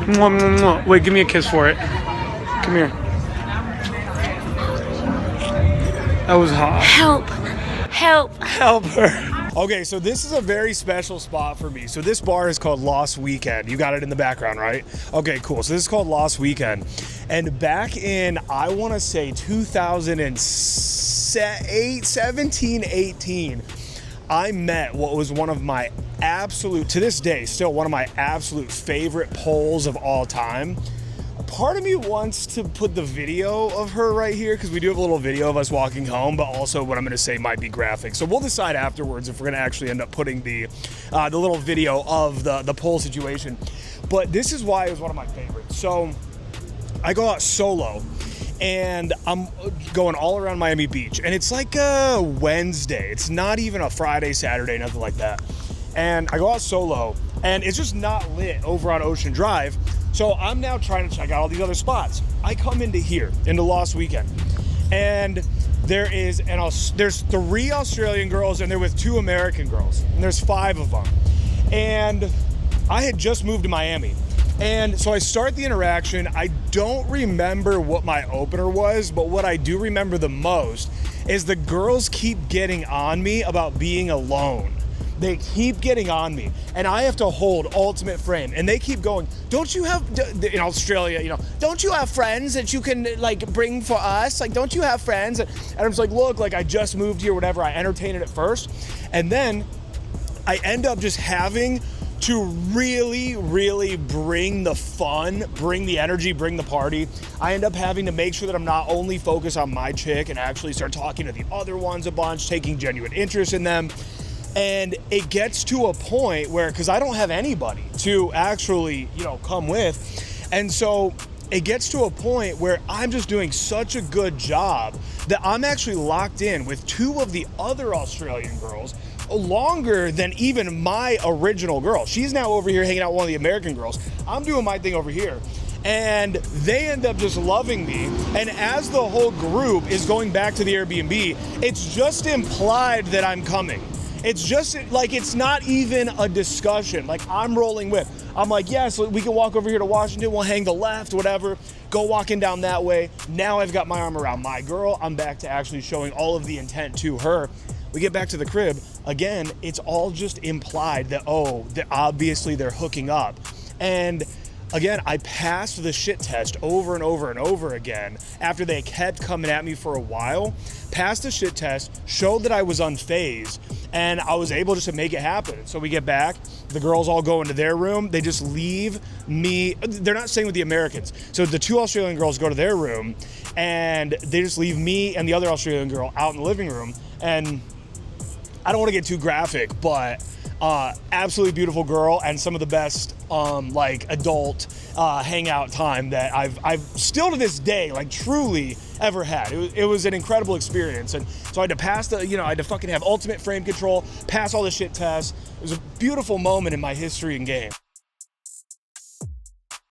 Mwah, mwah, mwah. Wait, give me a kiss for it. Come here. That was hot. Help. Help. Help her. Okay, so this is a very special spot for me. So this bar is called Lost Weekend. You got it in the background, right? Okay, cool. So this is called Lost Weekend. And back in, I want to say 2017, 18, I met what was one of my absolute, to this day, still one of my absolute favorite poles of all time. Part of me wants to put the video of her right here because we do have a little video of us walking home, but also what I'm going to say might be graphic. So we'll decide afterwards if we're going to actually end up putting the little video of the pole situation. But this is why it was one of my favorites. So I go out solo and I'm going all around Miami Beach, and it's like a Wednesday. It's not even a Friday, Saturday, nothing like that. And I go out solo and it's just not lit over on Ocean Drive. So I'm now trying to check out all these other spots. I come into here, into Lost Weekend, and there's 3 Australian girls and they're with 2 American girls, and there's 5 of them. And I had just moved to Miami. And so I start the interaction. I don't remember what my opener was, but what I do remember the most is the girls keep getting on me about being alone. They keep getting on me, and I have to hold ultimate frame, and they keep going, don't you have, in Australia, you know, don't you have friends that you can like bring for us? Like, don't you have friends? And I was like, look, like I just moved here, whatever. I entertained it at first, and then I end up just having to really, really bring the fun, bring the energy, bring the party. I end up having to make sure that I'm not only focused on my chick and actually start talking to the other ones a bunch, taking genuine interest in them. And it gets to a point where, because I don't have anybody to actually, you know, come with. And so it gets to a point where I'm just doing such a good job that I'm actually locked in with 2 of the other Australian girls longer than even my original girl. She's now over here hanging out with one of the American girls. I'm doing my thing over here. And they end up just loving me. And as the whole group is going back to the Airbnb, it's just implied that I'm coming. It's just like, it's not even a discussion. Like, I'm rolling with. I'm like, yeah, so we can walk over here to Washington. We'll hang the left, whatever. Go walking down that way. Now I've got my arm around my girl. I'm back to actually showing all of the intent to her. We get back to the crib. Again, it's all just implied that, oh, that obviously they're hooking up. And again, I passed the shit test over and over and over again after they kept coming at me for a while. Passed the shit test, showed that I was unfazed, and I was able just to make it happen. So we get back, the girls all go into their room, they just leave me, they're not staying with the Americans. So the 2 Australian girls go to their room, and they just leave me and the other Australian girl out in the living room. And I don't want to get too graphic, but absolutely beautiful girl and some of the best like adult hangout time that I've still to this day like truly ever had. It was an incredible experience. And so I had to pass I had to fucking have ultimate frame control, pass all the shit tests. It was a beautiful moment in my history and game.